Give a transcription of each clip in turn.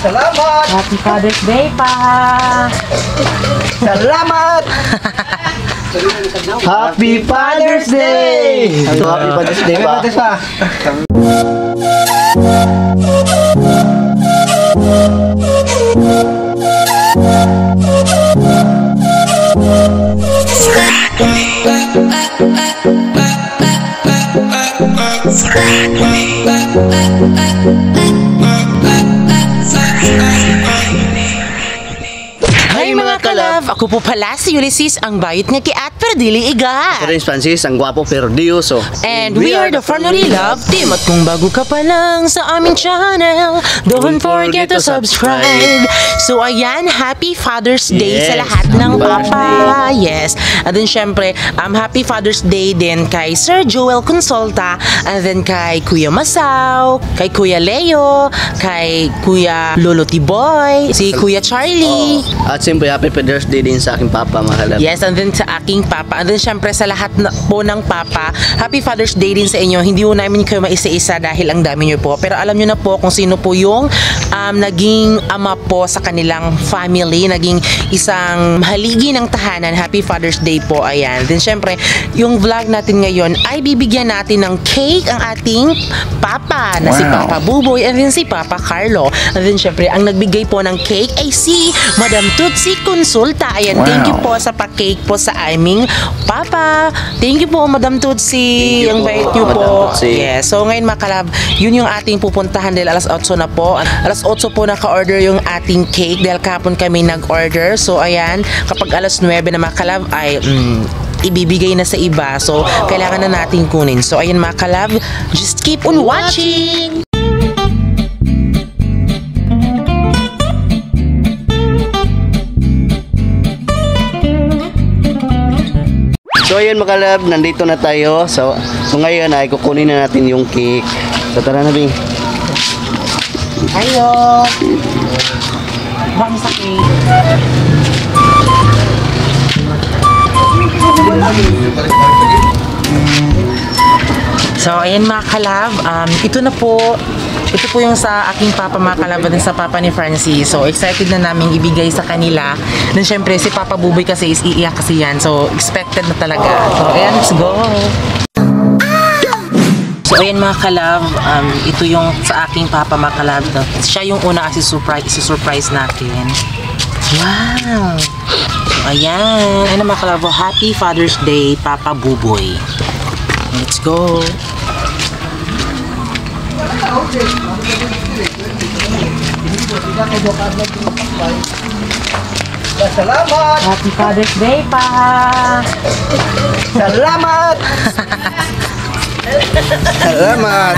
Salamat! Happy Father's Day pa! Salamat! Happy Father's Day! Happy Father's Day pa. Happy Father's pa. Hi mga kalab! Ako po pala si Ulysses, ang bayot nga kiat pero dili iga. Prince Francis, ang gwapo pero diyoso. And we are the Family Love Team. At kung bago ka pa lang sa aming channel, don't forget to subscribe. So ayan, Happy Father's Day sa lahat ng papa. Yes. And then syempre, Happy Father's Day din kay Sir Joel Consolta, and then kay Kuya Masaw, kay Kuya Leo, kay Kuya Lolo Tiboy, si Kuya Charlie. At siyempre, Happy Father's Day din sa aking papa, mga kalab. Yes, and then sa aking papa. And then syempre sa lahat po ng papa, Happy Father's Day din sa inyo. Hindi po namin kayo maisa-isa dahil ang dami nyo po. Pero alam nyo na po kung sino po yung naging ama po sa kanilang family, naging isang mahaligi ng tahanan. Happy Father's Day po. Ayan. Then syempre, yung vlog natin ngayon ay bibigyan natin ng cake ang ating papa na si Papa Buboy and then si Papa Carlo. And then syempre, ang nagbigay po ng cake ay si Madam Tutsi Consulta. Ayan, thank you po sa pa-cake po sa aming papa. Thank you po, Madam Tutsi. Ang bait niyo po. Yes. So ngayon mga kalab, yun yung ating pupuntahan dahil alas 8 na po. Alas 8 po naka-order yung ating cake dahil kahapon kami nag-order. So ayan, kapag alas 9 na mga kalab ay ibibigay na sa iba. So kailangan na natin kunin. So ayan mga kalab, just keep on watching! So ayun mga kalab, nandito na tayo. So ngayon ay kukunin na natin yung cake. So tara na, Bing. Ayo! Bang sa cake. So ayan mga kalab, ito po yung sa aking papa mga kalab din sa papa ni Francis. So excited na namin ibigay sa kanila. Then syempre si Papa Buboy kasi is iiyak kasi yan. So expected na talaga. So ayan, let's go! So ayan mga kalab, ito yung sa aking papa mga kalab. Siya yung una kasi surprise natin. Wow! So ayan, ano mga kalab, Happy Father's Day Papa Buboy. Let's go! Salamat! Happy Father's Day pa! Salamat! Salamat!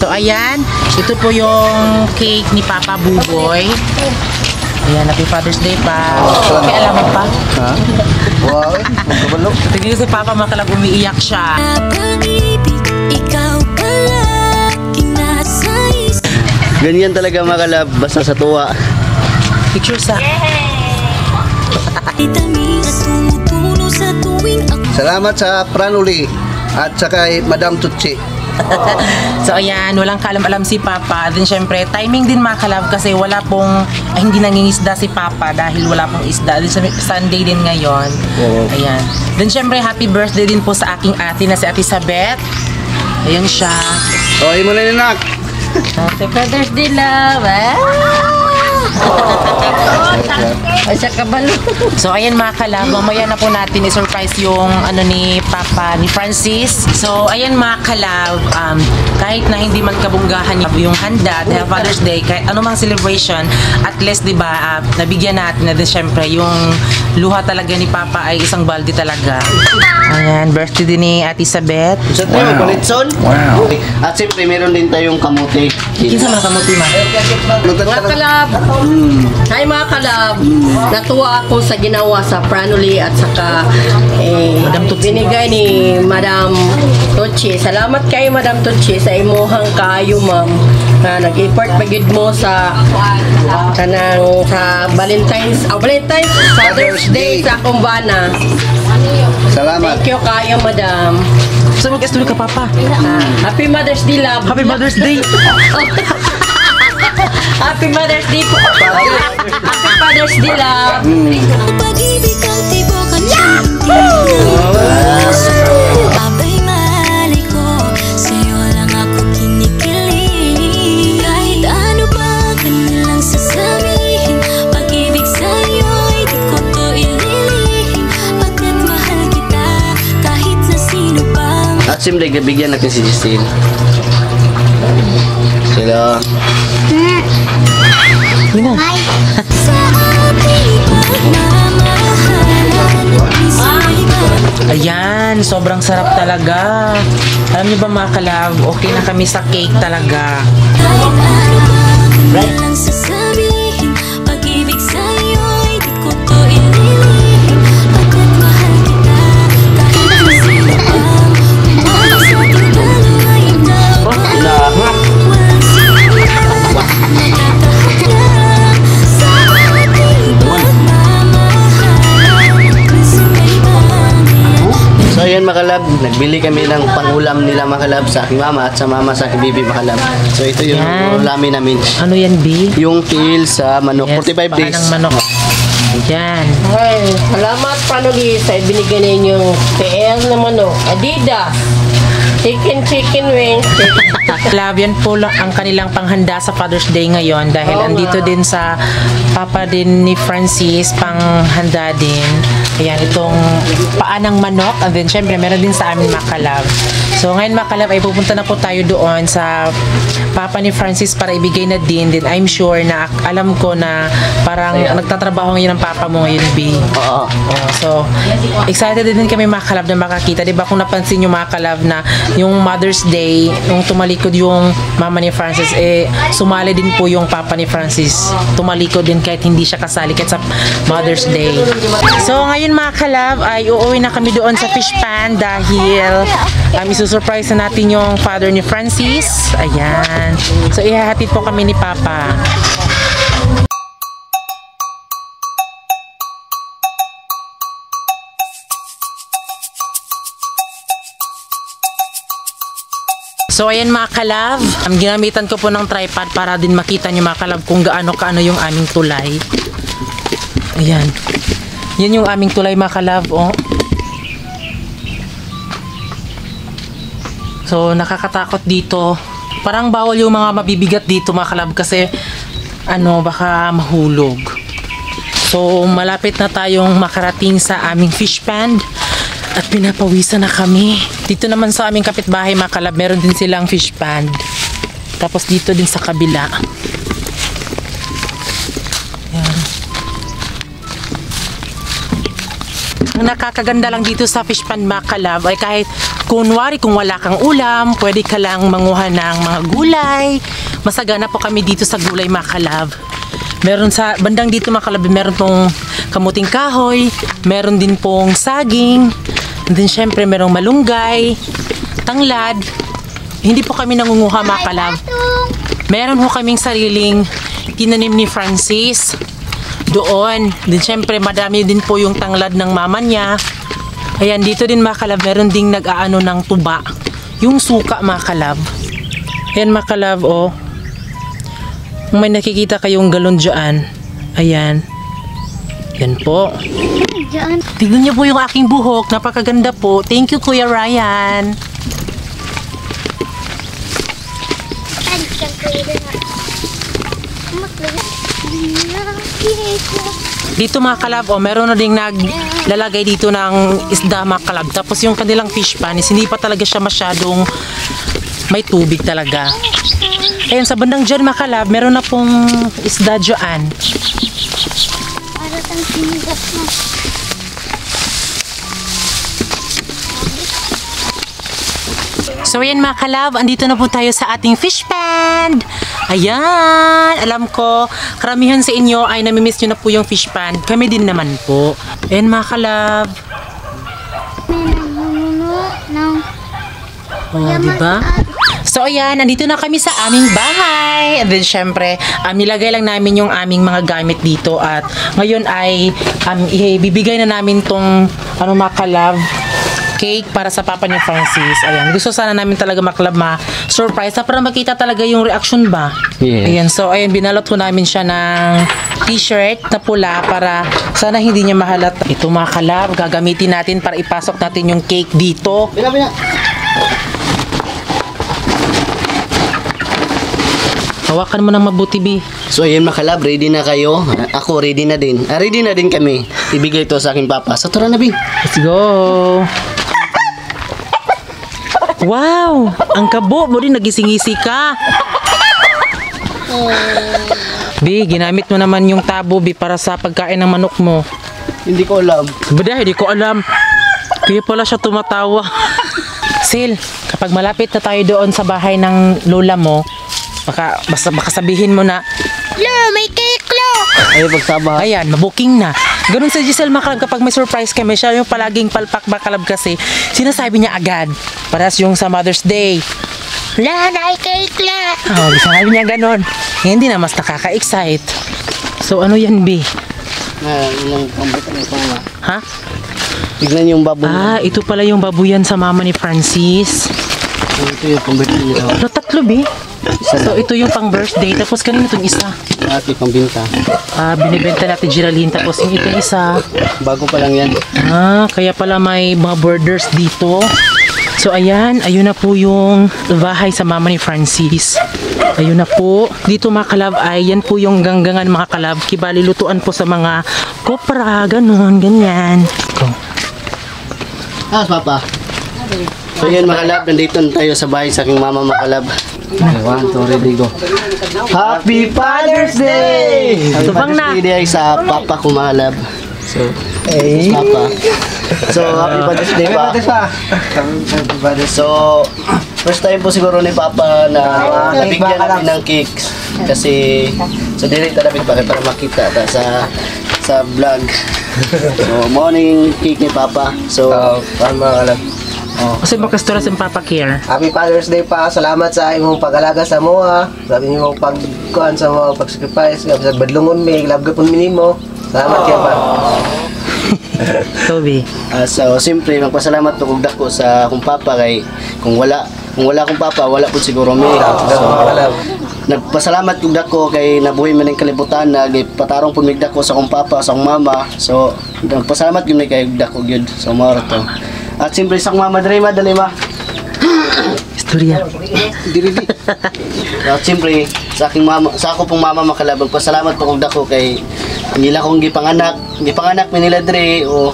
So ayan, ito po yung cake ni Papa Buboy. Ayan, Happy Father's Day pa. May alamat pa? Ha? Wow, magkabalok. Tignan si Papa makalag umiiyak siya. Ganyan talaga mga kalab, basta sa tuwa. Picture sa... Salamat sa Pranuli at sa kay Madam Tutsi. So ayan, walang kaalam-alam si Papa. Then syempre, timing din mga kalab kasi wala pong, hindi nangingisda si Papa dahil wala pong isda. Then Sunday din ngayon. Ayan. Then syempre, happy birthday din po sa aking ate na si Ate Sabet. Ayan siya. O, mo na ninak. Happy Father's Day, love. Ay, siya kabalo. So ayan mga kalab, mamaya na po natin i-surprise yung ano ni Papa ni Francis. So ayan mga kalab, kahit na hindi man kabunggahan yung handa dahil Father's Day, kahit anumang celebration, at least diba, nabigyan natin na din syempre yung luha talaga ni Papa ay isang balde talaga. Ayan, birthday din ni Ate Sabet. Sa tayo, Palitson. Wow. At siyempre, meron din tayong kamote. Kinsa man kamuti ma? Mga kalab, hi mga kalab, natuwa ako sa ginawa sa Pranuli at saka binigay ni Madam Tutsi. Salamat kay Madam Tutsi sa imuhang kaayo ma'am na nag-effort pagid mo sa kanang sa Valentine's Father's Day sa Kumbana. Salamat. Thank you kayo Madam. So mag-story ka, Papa. Happy Mother's Day, love. Happy Mother's Day. Happy Mother's Day po. Happy Father's Day, love. Pag-ibig ang tibok at abay mahali ko, sa'yo lang ako kinikilig. Kahit ano pa kanilang sasabihin, pag-ibig sa'yo'y di ko to ililihim. Pagkat mahal kita, kahit na sino pa. At siyempre, bigyan natin si Justine. Sila. Sa ating pagmamahalan, isa'y Ayan, sobrang sarap talaga. Alam niyo ba mga kalab, okay na kami sa cake talaga. kahit ano pa kanilang sasabihin, pag-ibig sa'yo'y di ko to ililihim. Pagkat mahal kita, kahit na sino pa. Umawag sa ating dalawa, ikaw walang simula, nakakahak lang sa ating pagmamahalan. Minsan may bagay. So ayan mga kalab, nagbili kami ng pangulam nila mga kalab sa aking mama at sa mama sa aking bibi mga kalab. So ito yung Yan. ulamin namin. Ano yan, B? Yung tiil sa manok, Yes, 45 paa days. ng manok. Ayan. Ay, salamat Panuli sa ibinigay ninyong TL na manok. Adidas. Chicken wings. Love, yan po lang ang kanilang panghanda sa Father's Day ngayon dahil Oo andito nga. din sa papa din ni Francis panghanda din. Ayan, itong paa ng manok and then syempre meron din sa amin mga kalab. So ngayon mga kalab ay pupunta na po tayo doon sa papa ni Francis para ibigay na din. Then I'm sure na alam ko na parang nagtatrabaho ngayon ang papa mo ngayon, B. Oo. Oh, so, excited din kami mga kalab na makakita. Diba kung napansin nyo mga kalab na yung Mother's Day, yung tumalikod yung mama ni Francis, sumali din po yung papa ni Francis. Tumalikod din kahit hindi siya kasali kahit sa Mother's Day. So, ngayon mga kalab ay uuwi na kami doon sa fish pan dahil isusurprise na natin yung father ni Francis. Ayan. So, ihahatid po kami ni Papa. So ayan mga kalab, ginamitan ko po ng tripod para din makita nyo mga kalab kung gaano yung aming tulay. Ayan. Yan yung aming tulay mga kalab, oh. So nakakatakot dito. Parang bawal yung mga mabibigat dito mga kalab kasi baka mahulog. So malapit na tayong makarating sa aming fish pond. At pinapawisan na kami. Dito naman sa aming kapitbahay mga kalab, meron din silang fish pond. Tapos dito din sa kabila. Yan. Ang nakakaganda lang dito sa fish pond mga kalab ay kahit kunwari kung wala kang ulam, pwede ka lang manguha ng mga gulay. Masagana po kami dito sa gulay mga kalab. Meron sa bandang dito mga kalab, meron pong kamuting kahoy, meron din pong saging. And then syempre merong malunggay, tanglad. Hindi po kami nangunguha mga kalab. Meron ho kaming sariling tinanim ni Francis doon. Then syempre madami din po yung tanglad ng mama niya. Ayan, dito din mga kalab, meron ding nag-aano ng tuba. Yung suka mga kalab. Ayan mga kalab, oh. Kung may nakikita kayong galon dyan, ayan. Yan po. Tignan niyo po yung aking buhok. Napakaganda po. Thank you, Kuya Ryan. Dito mga kalab, meron na ding naglalagay dito ng isda mga kalab. Tapos yung kanilang fish pan is hindi pa talaga siya masyadong may tubig talaga. Ayan, sa bandang dyan mga kalab, meron na pong isda dyan. So ayan mga kalab, andito na po tayo sa ating fish pond. Ayan, alam ko, karamihan sa inyo ay namimiss nyo na po yung fish pond. Kami din naman po. Ayan mga kalab. Oh, diba? So ayan, nandito na kami sa aming bahay. And then syempre, nilagay lang namin yung aming mga gamit dito. At ngayon ay ibibigay na namin tong mga kalab, cake para sa papa ni Francis. Ayan, gusto sana namin talaga maklab ma-surprise na para makita talaga yung reaction ba. Yeah. Ayan, so ayan, binalot ko namin siya ng t-shirt na pula para sana hindi niya mahalata. Ito mga kalab, gagamitin natin para ipasok natin yung cake dito. Bina. Hawakan mo ng mabuti, Bi. So ayun mga kalab, ready na kayo. Ako ready na din. Ready na din kami. Ibigay ito sa aking papa. So tara na, Bing. Let's go! Wow! Ang kabo mo rin, nagising-isi ka. Bi, ginamit mo naman yung tabo, Bi, para sa pagkain ng manok mo. Hindi ko alam. Bada, hindi ko alam. Kaya pala siya tumatawa. Sil, kapag malapit na tayo doon sa bahay ng lola mo, baka sabihin mo na, Lo, may cake, Lo! Ay, pagsaba. ayan, mabuking na. Ganun si Giselle Makalab, kapag may surprise kami, siya yung palaging palpak Makalab kasi, sinasabi niya agad. Paras yung sa Mother's Day. La, may cake, La! Oh, sinabi niya ganun. Hindi na mas nakaka-excite. So, ano yan, B? Ilang pambutan ito nga. Ha? Tignan yung baboy. Ah, ito pala yung babuyan sa mama ni Francis. Ito yung pambutan nito. No, tatlo, B. So, ito yung pang birthday. Tapos, kanina itong isa. Ate, pambinta. Binibenta natin Geraldine. Tapos, yung ito isa. Bago pa lang yan. Kaya pala may mga borders dito. So, ayan. Ayun na po yung bahay sa mama ni Francis. Ayun na po. Dito mga kalab ay yan po yung ganggangan mga kalab. Kibali lutuan po sa mga kopra. Ganon, ganyan. Go. Papa. So yun mga kalab, nandito na tayo sa bahay sa aking mama mga kalab. 1, 2, ready, go. Happy Father's Day! Happy Tubang na. Father's Day sa papa ko mga kalab. So, papa. So, happy Father's Day pa. So, first time po siguro ni Papa na nabigyan namin ng cakes. Kasi, so direct na namin para makita sa vlog. So, morning cake ni Papa. So, Tama ka lang. Kasi makastura sa Papa Care. Happy Father's Day pa. Salamat sa imong pag-alaga sa moa. Sabi niyo pagkuhan sa mga pag-sacrifice. Sa badlungon may labgapon minimo. Salamat kayo pa. Toby. so, siyempre, magpasalamat po kong dako sa akong papa kay kung wala akong papa, wala po siguro may. So, nagpasalamat kong dako kay nabuhay man ng kalibutan na patarong po mig dako sa akong papa, sa akong mama. So, nagpasalamat yun kay dako gyud. So, mao to. At siyempre sa akong mama, dali ma. Istorya. Dili. At siyempre sa aking mama, sa ako pong mama makalabang pasalamat po kong dako kay nila kong gipanganak mi nila dre o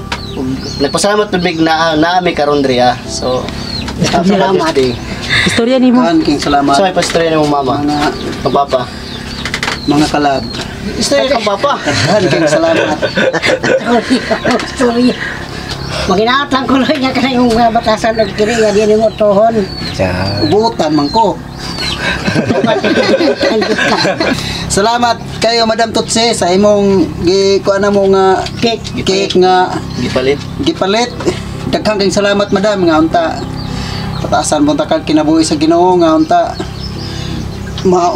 nagpasalamat tubig na naami karon dre So, salamat eh. Istorya ni mo. King salamat. So, may pastorya ng mama. Ang papa. Mga kalab. Istorya kang papa. King salamat. Sorry. Maginaat lang ko lang niya ka yung mga batasan ng kiri, yan mo tohon. Butan man ko. Salamat kayo Madam Tutsi sa imong gikuan na mo nga cake nga gipalit. Daghang kayong salamat Madam nga unta pataasan mo ta kag kinabuhi sa Ginoo nga unta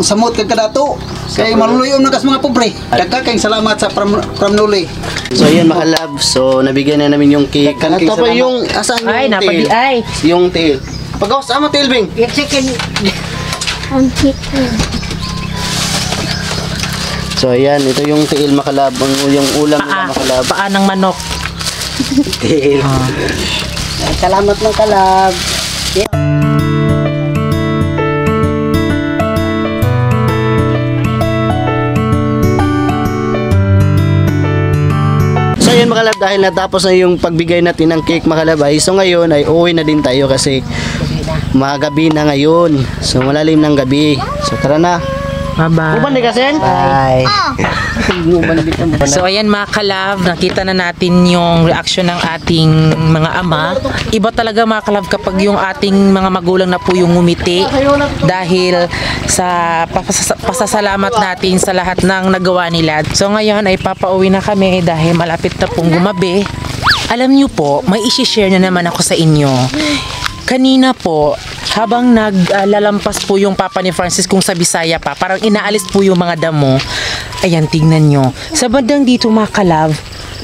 samot kag kadato kay maluluyom na kas mga pobre. Daghang kayong salamat sa from Nuli. So, ayan makalab. So, nabigyan na namin yung cake. Daghang Ito pa salamat. yung asan yung Ay, napadi tail? ay. Yung tail. Pagawas, ama tail, Bing. Yung second, So, ayan. Ito yung tail makalab. Yung ulam nila makalab. Paa ng manok. Tail. salamat ng kalab. So ayun makalab, dahil natapos na yung pagbigay natin ng cake makalabay, so ngayon ay uuwi na din tayo kasi magabi na ngayon. So malalim ng gabi. So tara na. Bye-bye. Uban ni kasen? Bye. So ayan mga kalab, nakita na natin yung reaction ng ating mga ama. Iba talaga mga kalab kapag yung ating mga magulang na po yung ngumiti dahil sa pasasalamat natin sa lahat ng nagawa nila. So ngayon ay papauwi na kami dahil malapit na pong gumabi. Alam niyo po, may isi-share na naman ako sa inyo. Kanina po, habang naglalampas po yung papa ni Francis kung sa Bisaya pa, parang inaalis po yung mga damo. Ayan, tignan nyo. Sa bandang dito mga kalab,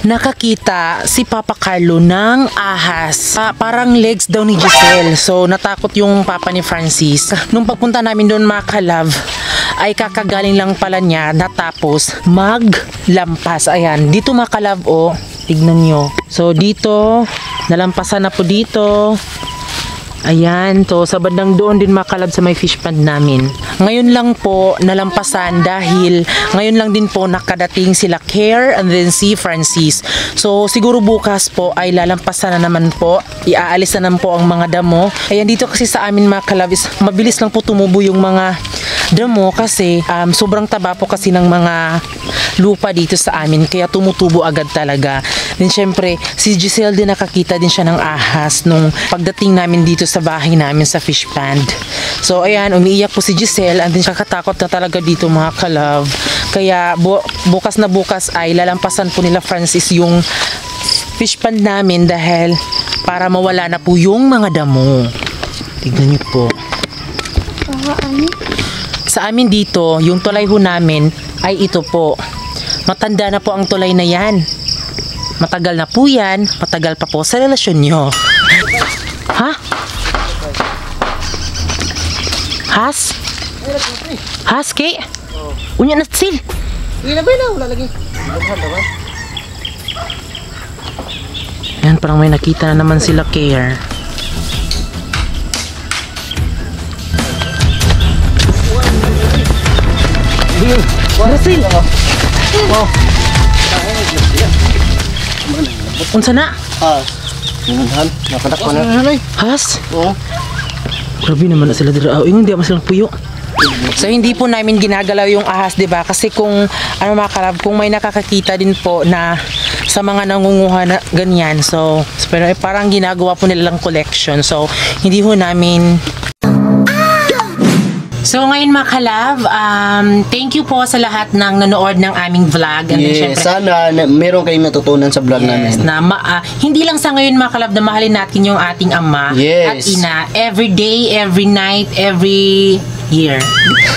nakakita si Papa Carlo ng ahas. Parang legs daw ni Giselle. So, natakot yung papa ni Francis. Nung pagpunta namin doon mga kalab, ay kakagaling lang pala niya natapos maglampas. Ayan, dito mga kalab, oh, tignan nyo. So, dito, nalampasan na po dito. Ayan, so sa bandang doon din makalab sa may fish pond namin. Ngayon lang po nalampasan dahil ngayon lang din po nakadating sila Care and then si Francis. So siguro bukas po ay lalampasan na naman po. Iaalis na naman po ang mga damo. Ayan, dito kasi sa amin mga kalab is mabilis lang po tumubo yung mga damo kasi sobrang taba po kasi ng mga lupa dito sa amin kaya tumutubo agad talaga. Then syempre si Giselle din nakakita din siya ng ahas nung pagdating namin dito sa bahay namin sa fish pond. So ayan, umiiyak po si Giselle and then siya katakot na talaga dito mga kalove. Kaya bukas na bukas ay lalampasan po nila Francis yung fish pond namin dahil para mawala na po yung mga damo. Tignan niyo po. Sa amin dito, yung tulay ho namin ay ito po. Matanda na po ang tulay na yan. Matagal na po yan. Matagal pa po sa relasyon nyo. Ha? Has? Has, Kay? Unya na sil. Yan, parang may nakita na naman sila Care. Rasil! Unsa na? Nakadak ko na. Has? Oo. Grabe naman na sila dira. Ingon di silang puyo. So hindi po namin ginagalaw yung ahas, 'di ba? Kasi kung ano mga kalab, kung may nakakakita din po na sa mga nangunguha na ganyan. So pero parang ginagawa po nilang collection. So hindi ho namin. So ngayon mga kalab, thank you po sa lahat ng nanood ng aming vlog. And then, syempre, sana meron kayong natutunan sa vlog namin. Na hindi lang sa ngayon mga kalab na mahalin natin yung ating ama at ina. Every day, every night, every year.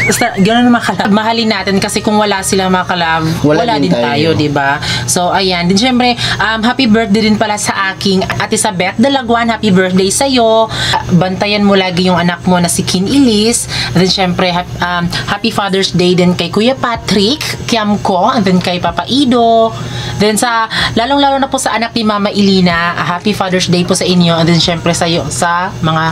Basta ganoon mga kalab. Mahalin natin kasi kung wala sila mga kalab, wala din tayo, diba? So ayan. Din syempre, happy birthday din pala sa aking Ate Sabeth Dalagwan. Happy birthday sa'yo. Bantayan mo lagi yung anak mo na si Kin Ilis. And then syempre, happy Father's Day din kay Kuya Patrick Kiamko, and then kay Papa Ido. Then sa lalong-lalo na po sa anak ni Mama Ilina, happy Father's Day po sa inyo. And then syempre sa mga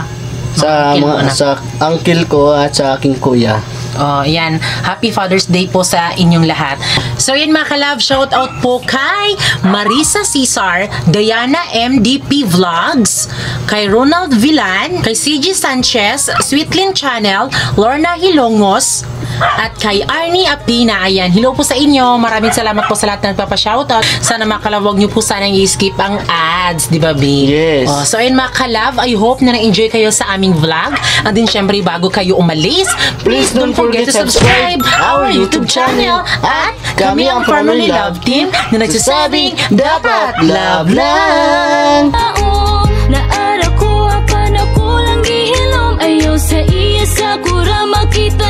sa uncle ko at sa aking kuya. Oh, yan. Happy Father's Day po sa inyong lahat. So, yan mga kalab, shout out po kay Marisa Cesar, Diana MDP Vlogs, kay Ronald Villan, kay CG Sanchez, Sweetlyn Channel, Lorna Hilongos, at kay Arnie Apina. Ayan, hello po sa inyo. Maraming salamat po sa lahat ng nagpapa-shoutout. Sana mga kalab, huwag nyo po sanang i-skip ang ads, di ba, B? Yes. Oh, so, ayun mga kalab, I hope na na-enjoy kayo sa aming vlog. And then, syempre, bago kayo umalis, please don't forget to subscribe our YouTube channel. At kami ang Family Love Team na nagsasabing dapat love lang. Naara ko apan ako lang gihilom ayaw sa iya sa kura makita